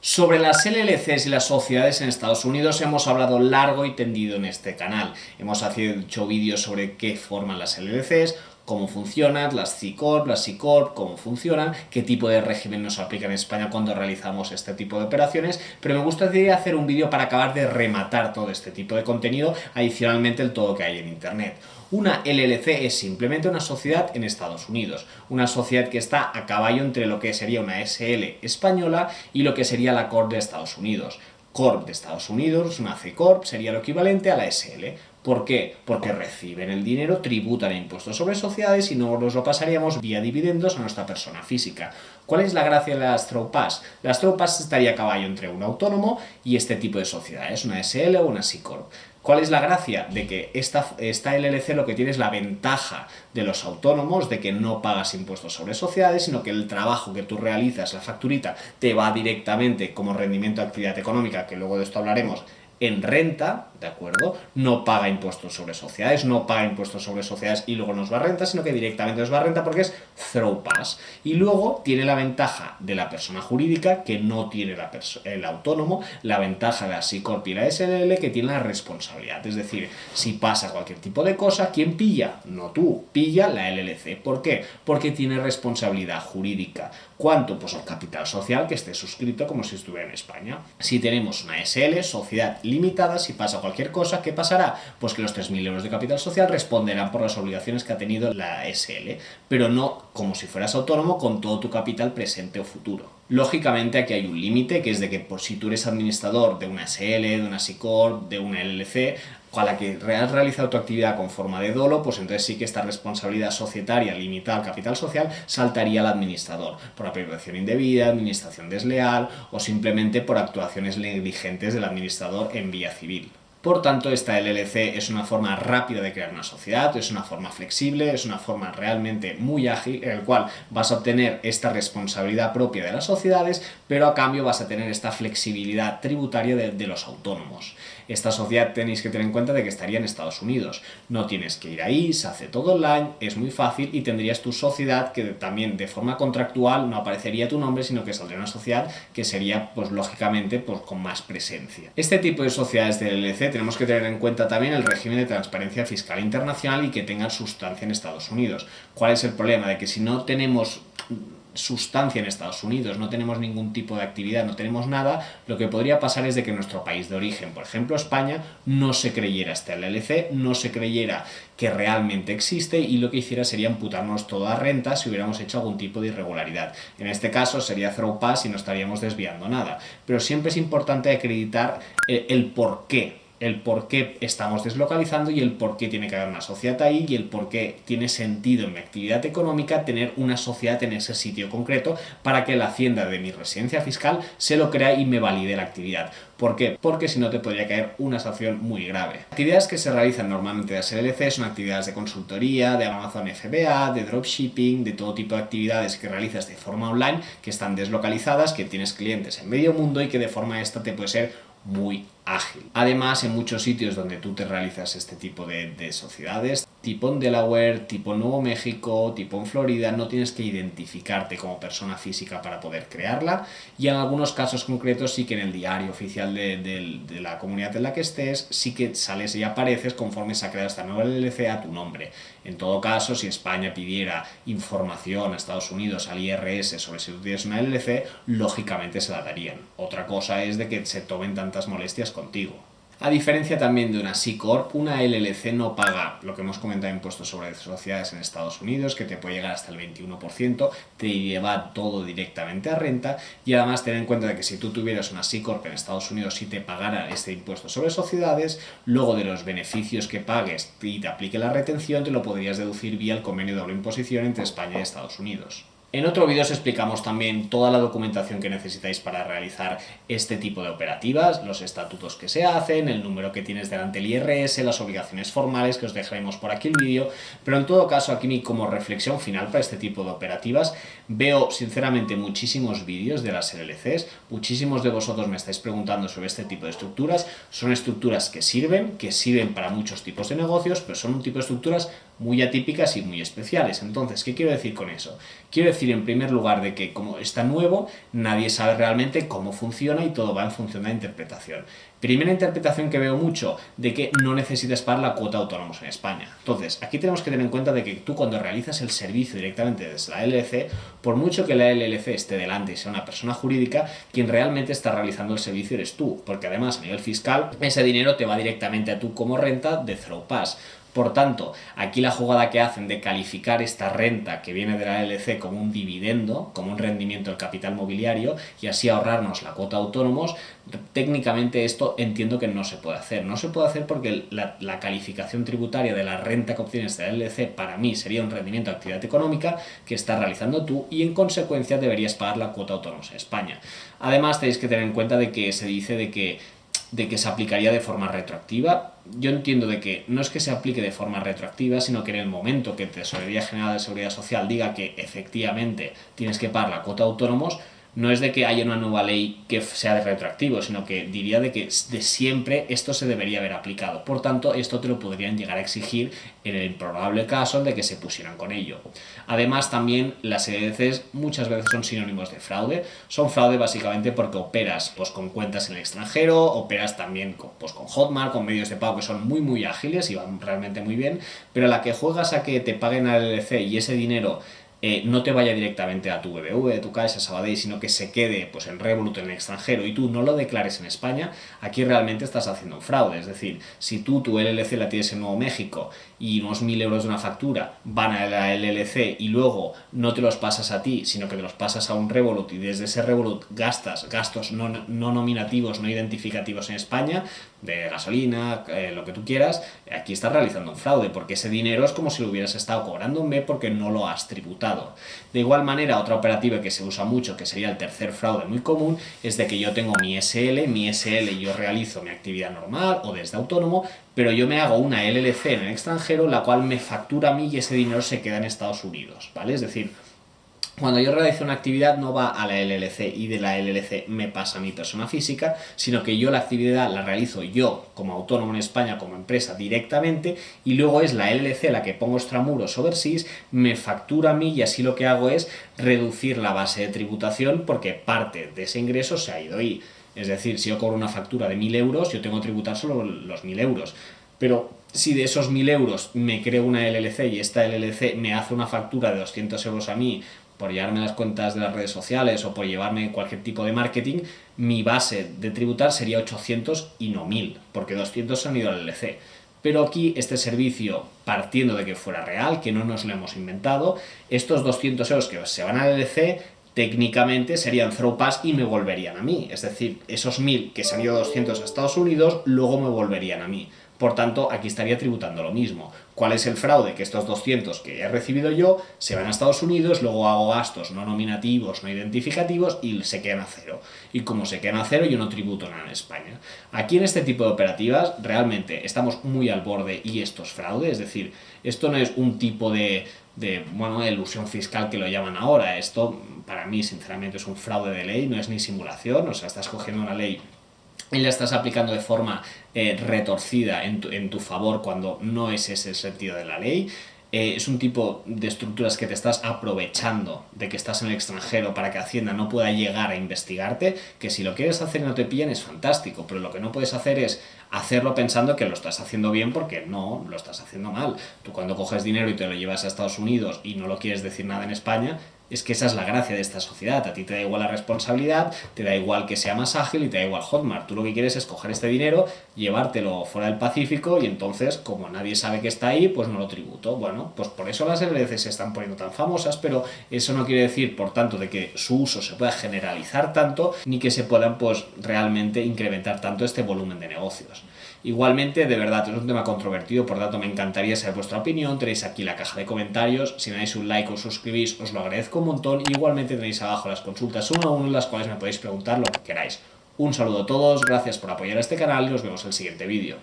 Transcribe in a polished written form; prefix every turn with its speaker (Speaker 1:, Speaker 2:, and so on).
Speaker 1: Sobre las LLCs y las sociedades en Estados Unidos hemos hablado largo y tendido en este canal. Hemos hecho vídeos sobre qué forman las LLCs, cómo funcionan, las C Corp, las C Corp, cómo funcionan, qué tipo de régimen nos aplica en España cuando realizamos este tipo de operaciones, pero me gustaría hacer un vídeo para acabar de rematar todo este tipo de contenido, adicionalmente el todo que hay en Internet. Una LLC es simplemente una sociedad en Estados Unidos, una sociedad que está a caballo entre lo que sería una SL española y lo que sería la Corp de Estados Unidos. Corp de Estados Unidos, una C Corp, sería lo equivalente a la SL. ¿Por qué? Porque reciben el dinero, tributan impuestos sobre sociedades y no nos lo pasaríamos vía dividendos a nuestra persona física. ¿Cuál es la gracia de las Throw Pass? Las Throw Pass estaría a caballo entre un autónomo y este tipo de sociedades, una SL o una C Corp. ¿Cuál es la gracia? De que esta LLC lo que tiene es la ventaja de los autónomos, de que no pagas impuestos sobre sociedades, sino que el trabajo que tú realizas, la facturita, te va directamente como rendimiento de actividad económica, que luego de esto hablaremos, en renta, ¿de acuerdo? No paga impuestos sobre sociedades, no paga impuestos sobre sociedades y luego nos va a renta, sino que directamente nos va a renta porque es Throw Pass. Y luego tiene la ventaja de la persona jurídica que no tiene el autónomo, la ventaja de la C Corp y la SLL que tiene la responsabilidad. Es decir, si pasa cualquier tipo de cosa, ¿quién pilla? No tú, pilla la LLC. ¿Por qué? Porque tiene responsabilidad jurídica. ¿Cuánto? Pues el capital social que esté suscrito como si estuviera en España. Si tenemos una SL, sociedad limitada, si pasa cualquier cosa, ¿qué pasará? Pues que los 3.000 euros de capital social responderán por las obligaciones que ha tenido la SL, pero no como si fueras autónomo con todo tu capital presente o futuro. Lógicamente aquí hay un límite, que es de que por si tú eres administrador de una SL, de una C Corp, de una LLC, a la que has realizado tu actividad con forma de dolo, pues entonces sí que esta responsabilidad societaria limitada al capital social saltaría al administrador, por apropiación indebida, administración desleal o simplemente por actuaciones negligentes del administrador en vía civil. Por tanto, esta LLC es una forma rápida de crear una sociedad, es una forma flexible, es una forma realmente muy ágil en el cual vas a obtener esta responsabilidad propia de las sociedades, pero a cambio vas a tener esta flexibilidad tributaria de los autónomos. Esta sociedad tenéis que tener en cuenta de que estaría en Estados Unidos. No tienes que ir ahí, se hace todo online, es muy fácil y tendrías tu sociedad que también de forma contractual no aparecería tu nombre, sino que saldría una sociedad que sería, pues lógicamente, pues con más presencia. Este tipo de sociedades de LLC tenemos que tener en cuenta también el régimen de transparencia fiscal internacional y que tengan sustancia en Estados Unidos. ¿Cuál es el problema? De que si no tenemos sustancia en Estados Unidos, no tenemos ningún tipo de actividad, no tenemos nada, lo que podría pasar es de que nuestro país de origen, por ejemplo España, no se creyera este LLC, no se creyera que realmente existe y lo que hiciera sería imputarnos toda renta si hubiéramos hecho algún tipo de irregularidad. En este caso sería Throw Pass y no estaríamos desviando nada, pero siempre es importante acreditar el porqué. El por qué estamos deslocalizando y el por qué tiene que haber una sociedad ahí y el por qué tiene sentido en mi actividad económica tener una sociedad en ese sitio concreto para que la hacienda de mi residencia fiscal se lo crea y me valide la actividad. ¿Por qué? Porque si no te podría caer una sanción muy grave. Actividades que se realizan normalmente de las LLC son actividades de consultoría, de Amazon FBA, de dropshipping, de todo tipo de actividades que realizas de forma online, que están deslocalizadas, que tienes clientes en medio mundo y que de forma esta te puede ser muy ágil. Además, en muchos sitios donde tú te realizas este tipo de sociedades, tipo en Delaware, tipo en Nuevo México, tipo en Florida, no tienes que identificarte como persona física para poder crearla y en algunos casos concretos sí que en el diario oficial de la comunidad en la que estés sí que sales y apareces conforme se ha creado esta nueva LLC a tu nombre. En todo caso, si España pidiera información a Estados Unidos, al IRS, sobre si tú tienes una LLC, lógicamente se la darían. Otra cosa es de que se tomen tantas molestias contigo. A diferencia también de una C Corp, una LLC no paga lo que hemos comentado, impuestos sobre sociedades en Estados Unidos, que te puede llegar hasta el 21%, te lleva todo directamente a renta y además ten en cuenta de que si tú tuvieras una C Corp en Estados Unidos y te pagara este impuesto sobre sociedades, luego de los beneficios que pagues y te aplique la retención, te lo podrías deducir vía el convenio de doble imposición entre España y Estados Unidos. En otro vídeo os explicamos también toda la documentación que necesitáis para realizar este tipo de operativas, los estatutos que se hacen, el número que tienes delante del IRS, las obligaciones formales, que os dejaremos por aquí el vídeo, pero en todo caso aquí como reflexión final para este tipo de operativas, veo sinceramente muchísimos vídeos de las LLCs, muchísimos de vosotros me estáis preguntando sobre este tipo de estructuras, son estructuras que sirven para muchos tipos de negocios, pero son un tipo de estructuras muy atípicas y muy especiales. Entonces, ¿qué quiero decir con eso? Quiero decir, en primer lugar, de que como está nuevo, nadie sabe realmente cómo funciona y todo va en función de la interpretación. Primera interpretación que veo mucho, de que no necesitas pagar la cuota de autónomos en España. Entonces, aquí tenemos que tener en cuenta de que tú cuando realizas el servicio directamente desde la LLC, por mucho que la LLC esté delante y sea una persona jurídica, quien realmente está realizando el servicio eres tú, porque además a nivel fiscal ese dinero te va directamente a tú como renta de Throw Pass. Por tanto, aquí la jugada que hacen de calificar esta renta que viene de la LLC como un dividendo, como un rendimiento del capital mobiliario y así ahorrarnos la cuota de autónomos, técnicamente esto entiendo que no se puede hacer. No se puede hacer porque la calificación tributaria de la renta que obtienes de la LLC para mí sería un rendimiento de actividad económica que estás realizando tú y en consecuencia deberías pagar la cuota de autónomos en España. Además tenéis que tener en cuenta de que se dice de que se aplicaría de forma retroactiva. Yo entiendo de que no es que se aplique de forma retroactiva, sino que en el momento que Tesorería General de Seguridad Social diga que efectivamente tienes que pagar la cuota de autónomos, no es de que haya una nueva ley que sea de retroactivo, sino que diría de que de siempre esto se debería haber aplicado. Por tanto, esto te lo podrían llegar a exigir en el improbable caso de que se pusieran con ello. Además, también las LLCs muchas veces son sinónimos de fraude. Son fraude básicamente porque operas pues, con cuentas en el extranjero, operas también con Hotmart, con medios de pago que son muy ágiles y van realmente muy bien, pero a la que juegas a que te paguen a la LLC y ese dinero no te vaya directamente a tu BBV, a tu Caixa, Sabadell, sino que se quede pues, en Revolut en el extranjero y tú no lo declares en España, aquí realmente estás haciendo un fraude. Es decir, si tu LLC la tienes en Nuevo México y unos 1.000 euros de una factura van a la LLC y luego no te los pasas a ti, sino que te los pasas a un Revolut y desde ese Revolut gastas gastos no nominativos, no identificativos en España, de gasolina, lo que tú quieras, aquí estás realizando un fraude, porque ese dinero es como si lo hubieras estado cobrando en B porque no lo has tributado. De igual manera, otra operativa que se usa mucho, que sería el tercer fraude muy común, es de que yo tengo mi SL yo realizo mi actividad normal o desde autónomo, pero yo me hago una LLC en el extranjero, la cual me factura a mí y ese dinero se queda en Estados Unidos, ¿vale? Es decir, cuando yo realizo una actividad no va a la LLC y de la LLC me pasa a mi persona física, sino que yo la actividad la realizo yo como autónomo en España, como empresa directamente, y luego es la LLC la que pongo extramuros overseas, me factura a mí y así lo que hago es reducir la base de tributación porque parte de ese ingreso se ha ido ahí. Es decir, si yo cobro una factura de 1.000 euros, yo tengo que tributar solo los 1.000 euros. Pero si de esos 1.000 euros me creo una LLC y esta LLC me hace una factura de 200 euros a mí por llevarme las cuentas de las redes sociales o por llevarme cualquier tipo de marketing, mi base de tributar sería 800 y no 1.000, porque 200 se han ido al LLC. Pero aquí este servicio, partiendo de que fuera real, que no nos lo hemos inventado, estos 200 euros que se van al LLC técnicamente serían Throw Pass y me volverían a mí. Es decir, esos 1.000 que se han ido 200 a Estados Unidos, luego me volverían a mí. Por tanto, aquí estaría tributando lo mismo. ¿Cuál es el fraude? Que estos 200 que he recibido yo se van a Estados Unidos, luego hago gastos no nominativos, no identificativos y se quedan a cero. Y como se quedan a cero, yo no tributo nada en España. Aquí en este tipo de operativas realmente estamos muy al borde y esto es fraude. Es decir, esto no es un tipo de ilusión fiscal que lo llaman ahora. Esto, para mí, sinceramente, es un fraude de ley, no es ni simulación. O sea, estás cogiendo una ley y la estás aplicando de forma retorcida en tu favor cuando no es ese el sentido de la ley. Es un tipo de estructuras que te estás aprovechando de que estás en el extranjero para que Hacienda no pueda llegar a investigarte, que si lo quieres hacer y no te pillen es fantástico, pero lo que no puedes hacer es hacerlo pensando que lo estás haciendo bien porque no, lo estás haciendo mal. Tú cuando coges dinero y te lo llevas a Estados Unidos y no lo quieres decir nada en España, es que esa es la gracia de esta sociedad. A ti te da igual la responsabilidad, te da igual que sea más ágil y te da igual Hotmart. Tú lo que quieres es coger este dinero, llevártelo fuera del Pacífico y entonces, como nadie sabe que está ahí, pues no lo tributo. Bueno, pues por eso las LLC se están poniendo tan famosas, pero eso no quiere decir, por tanto, de que su uso se pueda generalizar tanto, ni que se puedan, pues, realmente incrementar tanto este volumen de negocios. Igualmente, de verdad, es un tema controvertido, por tanto me encantaría saber vuestra opinión. Tenéis aquí la caja de comentarios, si me dais un like o suscribís os lo agradezco un montón. Igualmente tenéis abajo las consultas uno a uno en las cuales me podéis preguntar lo que queráis. Un saludo a todos, gracias por apoyar a este canal y nos vemos en el siguiente vídeo.